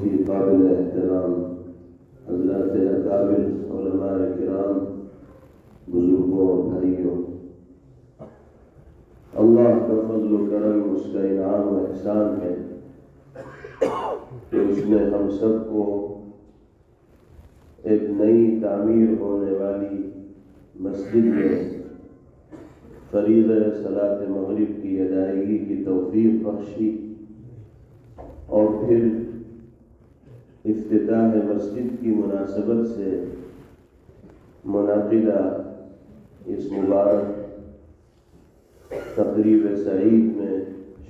بہت ہی قابل احترام حضرات اکابر علماء کرام، بزرگوں اور بھائیوں، اللہ کا فضل و کرم، اس کا انعام و احسان ہے کہ اس نے ہم سب کو ایک نئی تعمیر ہونے والی مسجد میں فریضہ صلاۃ مغرب کی ادائیگی کی توفیق بخشی اور پھر افتتاح مسجد کی مناسبت سے منعقدہ اس مبارک تقریب سعید میں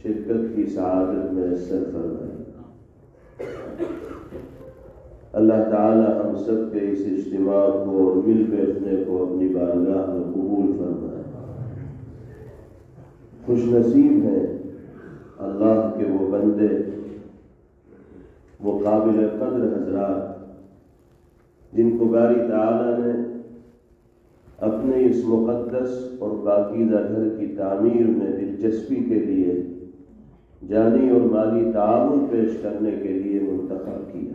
شرکت کی سعادت میسر فرمائے۔ اللہ تعالی ہم سب کے اس اجتماع کو اور مل بیٹھنے کو اپنی بارگاہ میں قبول فرمائے۔ خوش نصیب ہیں اللہ کے وہ بندے، وہ قابل قدر حضرات جن کو باری تعالی نے اپنے اس مقدس اور پاکیزہ گھر کی تعمیر میں دلچسپی کے لیے جانی اور مالی تعاون پیش کرنے کے لیے منتخب کیا۔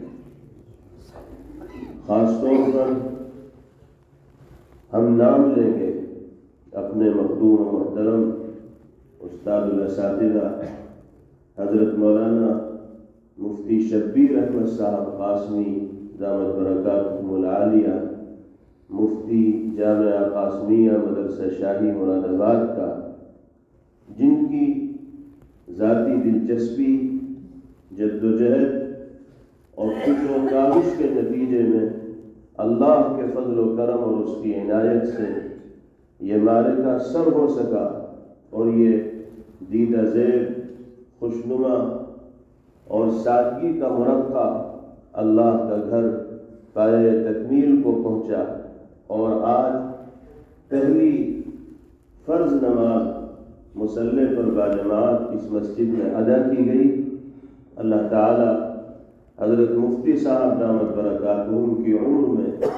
خاص طور پر ہم نام لیں گے اپنے مخدوم و محترم استاد الاساتذہ حضرت مولانا مفتی شبیر احمد صاحب قاسمی دامت برکاتہم العالیہ، مفتی جامعہ قاسمیہ مدرسہ شاہی مراد آباد کا، جن کی ذاتی دلچسپی، جدوجہد اور فکر و کاوش کے نتیجے میں اللہ کے فضل و کرم اور اس کی عنایت سے یہ معرکہ سر ہو سکا اور یہ دیدہ زیب، خوشنما اور سادگی کا مرقع اللہ کا گھر پائے تکمیل کو پہنچا، اور آج پہلی فرض نماز مصلی پر باجماعت اس مسجد میں ادا کی گئی۔ اللہ تعالی حضرت مفتی صاحب دامت برکاتہم کی عمر میں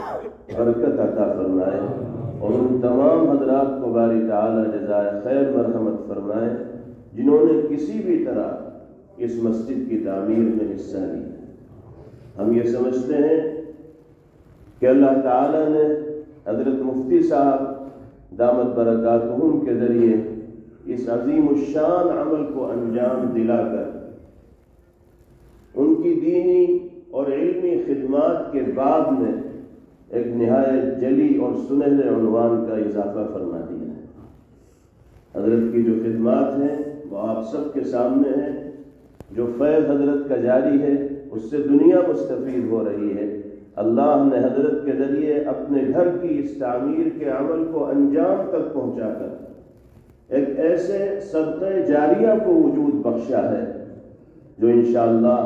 برکت عطا فرمائے اور ان تمام حضرات کو باری تعالی جزائے خیر مرحمت فرمائے جنہوں نے کسی بھی طرح اس مسجد کی تعمیر میں حصہ لیا۔ ہم یہ سمجھتے ہیں کہ اللہ تعالی نے حضرت مفتی صاحب دامت برکاتہم کے ذریعے اس عظیم الشان عمل کو انجام دلا کر ان کی دینی اور علمی خدمات کے بعد میں ایک نہایت جلی اور سنہرے عنوان کا اضافہ فرما دیا ہے۔ حضرت کی جو خدمات ہیں وہ آپ سب کے سامنے ہیں، جو فیض حضرت کا جاری ہے اس سے دنیا مستفید ہو رہی ہے۔ اللہ نے حضرت کے ذریعے اپنے گھر کی اس تعمیر کے عمل کو انجام تک پہنچا کر ایک ایسے صدقہ جاریہ کو وجود بخشا ہے جو انشاءاللہ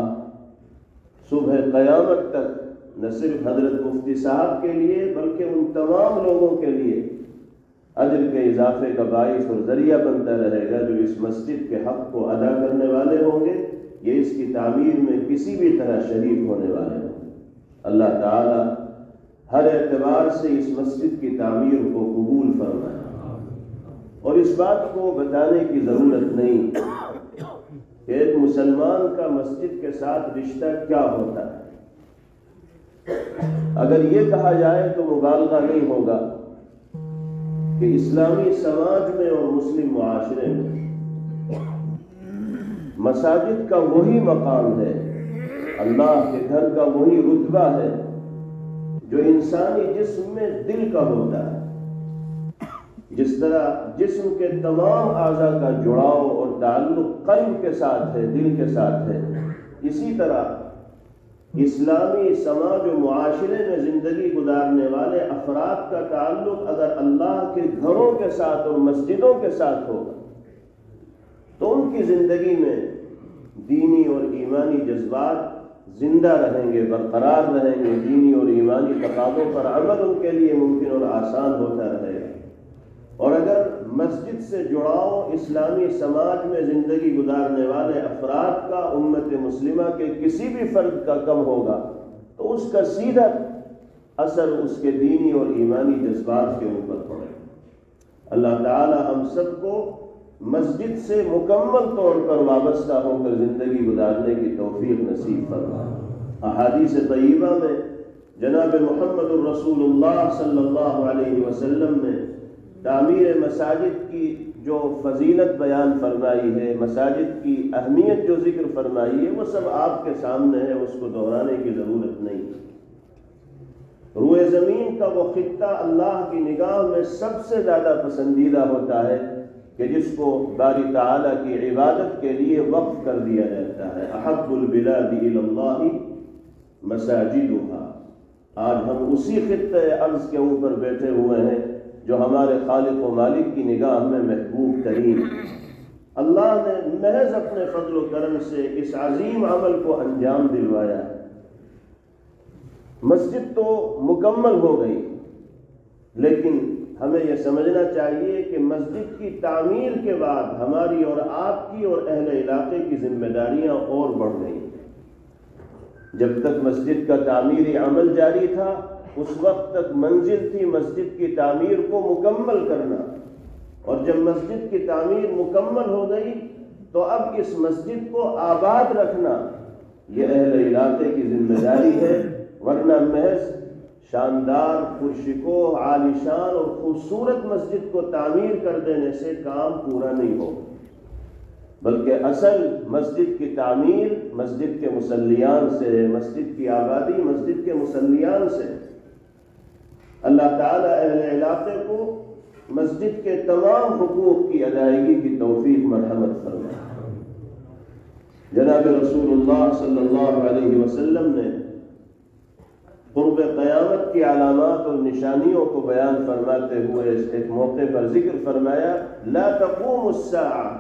صبح قیامت تک نہ صرف حضرت مفتی صاحب کے لیے بلکہ ان تمام لوگوں کے لیے اجر کے اضافے کا باعث اور ذریعہ بنتا رہے گا جو اس مسجد کے حق کو ادا کرنے والے ہوں گے، یہ اس کی تعمیر میں کسی بھی طرح شریک ہونے والے ہوں گے۔ اللہ تعالی ہر اعتبار سے اس مسجد کی تعمیر کو قبول فرمائے، اور اس بات کو بتانے کی ضرورت نہیں کہ ایک مسلمان کا مسجد کے ساتھ رشتہ کیا ہوتا ہے۔ اگر یہ کہا جائے تو مبالغہ نہیں ہوگا کہ اسلامی سماج میں اور مسلم معاشرے میں مساجد کا وہی مقام ہے، اللہ کے گھر کا وہی رتبہ ہے جو انسانی جسم میں دل کا ہوتا ہے۔ جس طرح جسم کے تمام اعضاء کا جڑاؤ اور تعلق قلب کے ساتھ ہے، دل کے ساتھ ہے، اسی طرح اسلامی سماج و معاشرے میں زندگی گزارنے والے افراد کا تعلق اگر اللہ کے گھروں کے ساتھ اور مسجدوں کے ساتھ ہوگا تو ان کی زندگی میں دینی اور ایمانی جذبات زندہ رہیں گے، برقرار رہیں گے، دینی اور ایمانی تقاضوں پر عمل ان کے لیے ممکن اور آسان ہوتا رہے گا۔ اور اگر مسجد سے جڑاؤ اسلامی سماج میں زندگی گزارنے والے افراد کا امت مسلمہ کے کسی بھی فرد کا کم ہوگا تو اس کا سیدھا اثر اس کے دینی اور ایمانی جذبات کے اوپر پڑے گا۔ اللہ تعالی ہم سب کو مسجد سے مکمل طور پر وابستہ ہو کر زندگی گزارنے کی توفیق نصیب فرمائے۔ احادیث طیبہ میں جناب محمد الرسول اللہ صلی اللہ علیہ وسلم نے تعمیر مساجد کی جو فضیلت بیان فرمائی ہے، مساجد کی اہمیت جو ذکر فرمائی ہے، وہ سب آپ کے سامنے ہے، اس کو دہرانے کی ضرورت نہیں۔ روئے زمین کا وہ خطہ اللہ کی نگاہ میں سب سے زیادہ پسندیدہ ہوتا ہے کہ جس کو باری تعالیٰ کی عبادت کے لیے وقف کر دیا جاتا ہے۔ احب البلاد الی اللہ مساجدها۔ آج ہم اسی خطۂ ارض کے اوپر بیٹھے ہوئے ہیں جو ہمارے خالق و مالک کی نگاہ میں محبوب ترین۔ اللہ نے محض اپنے فضل و کرم سے اس عظیم عمل کو انجام دلوایا ہے۔ مسجد تو مکمل ہو گئی، لیکن ہمیں یہ سمجھنا چاہیے کہ مسجد کی تعمیر کے بعد ہماری اور آپ کی اور اہل علاقے کی ذمہ داریاں اور بڑھ گئیں۔ جب تک مسجد کا تعمیری عمل جاری تھا، اس وقت تک منزل تھی مسجد کی تعمیر کو مکمل کرنا، اور جب مسجد کی تعمیر مکمل ہو گئی تو اب اس مسجد کو آباد رکھنا یہ اہل علاقے کی ذمہ داری ہے، ورنہ محض شاندار، پرشکوہ، عالیشان اور خوبصورت مسجد کو تعمیر کر دینے سے کام پورا نہیں ہوگا، بلکہ اصل مسجد کی تعمیر مسجد کے مصلیان سے ہے، مسجد کی آبادی مسجد کے مصلیان سے۔ اللہ تعالیٰ اہل علاقے کو مسجد کے تمام حقوق کی ادائیگی کی توفیق مرحمت فرمائے۔ جناب رسول اللہ صلی اللہ علیہ وسلم نے قرب قیامت کی علامات اور نشانیوں کو بیان فرماتے ہوئے ایک موقع پر ذکر فرمایا، لا تقوم الساعة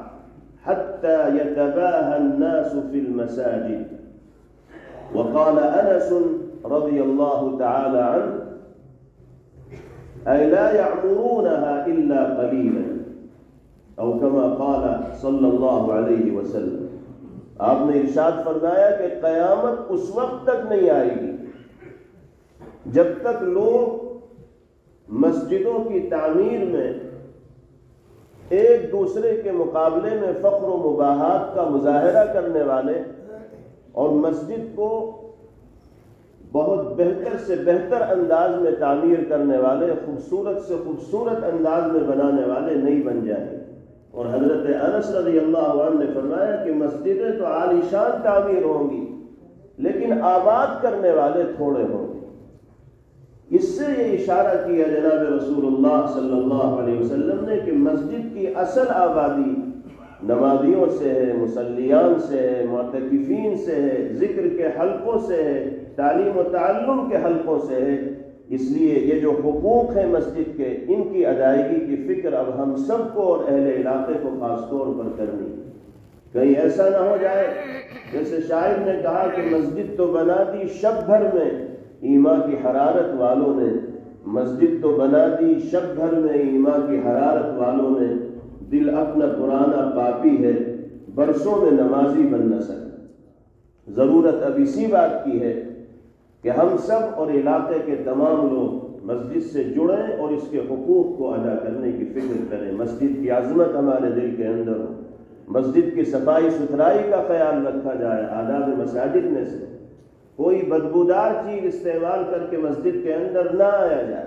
حتى يتباهى الناس في المساجد۔ وقال انس رضي الله تعالى عنه، أي لا يعمرونها إلا قليلا، أو كما قال صلی اللہ علیہ وسلم۔ آپ نے ارشاد فرمایا کہ قیامت اس وقت تک نہیں آئے گی جب تک لوگ مسجدوں کی تعمیر میں ایک دوسرے کے مقابلے میں فخر و مباحات کا مظاہرہ کرنے والے اور مسجد کو بہت بہتر سے بہتر انداز میں تعمیر کرنے والے، خوبصورت سے خوبصورت انداز میں بنانے والے نہیں بن جائیں گے۔ اور حضرت انس رضی اللہ عنہ نے فرمایا کہ مسجدیں تو عالیشان تعمیر ہوں گی، لیکن آباد کرنے والے تھوڑے ہوں گے۔ اس سے یہ اشارہ کیا جناب رسول اللہ صلی اللہ علیہ وسلم نے کہ مسجد کی اصل آبادی نمازیوں سے ہے، مصلیان سے ہے، معتکفین سے ہے، ذکر کے حلقوں سے ہے، تعلیم و تعلم کے حلقوں سے ہے۔ اس لیے یہ جو حقوق ہیں مسجد کے، ان کی ادائیگی کی فکر اب ہم سب کو اور اہل علاقے کو خاص طور پر کرنی۔ کہیں ایسا نہ ہو جائے جیسے شاعر نے کہا کہ مسجد تو بنا دی شب بھر میں ایمان کی حرارت والوں نے، مسجد تو بنا دی شب بھر میں ایمان کی حرارت والوں نے، دل اپنا پرانا پاپی ہے برسوں میں نمازی بن نہ سکا۔ ضرورت اب اسی بات کی ہے کہ ہم سب اور علاقے کے تمام لوگ مسجد سے جڑیں اور اس کے حقوق کو ادا کرنے کی فکر کریں۔ مسجد کی عظمت ہمارے دل کے اندر ہو، مسجد کی صفائی ستھرائی کا خیال رکھا جائے۔ آداب مساجد میں سے کوئی بدبودار چیز استعمال کر کے مسجد کے اندر نہ آیا جائے،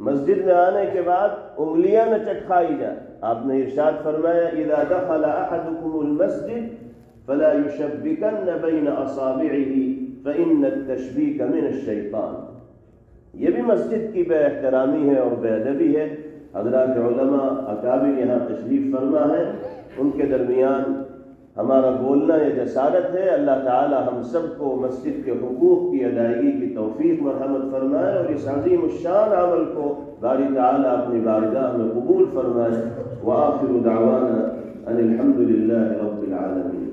مسجد میں آنے کے بعد انگلیاں نہ چٹکائی جائے۔ آپ نے ارشاد فرمایا، اذا دخل احدكم المسجد فلا يشبكن بين اصابعه فان التشبيك من الشيطان۔ یہ بھی مسجد کی بے احترامی ہے اور بے ادبی ہے۔ حضرات علماء اکابر یہاں تشریف فرما ہے، ان کے درمیان ہمارا بولنا یہ جسارت ہے۔ اللہ تعالی ہم سب کو مسجد کے حقوق کی ادائیگی کی توفیق مرحمت فرمائے اور اس عظیم الشان عمل کو باری تعالی اپنی بارگاہ میں قبول فرمائے۔ وآخر دعوانا ان الحمد للہ رب العالمین۔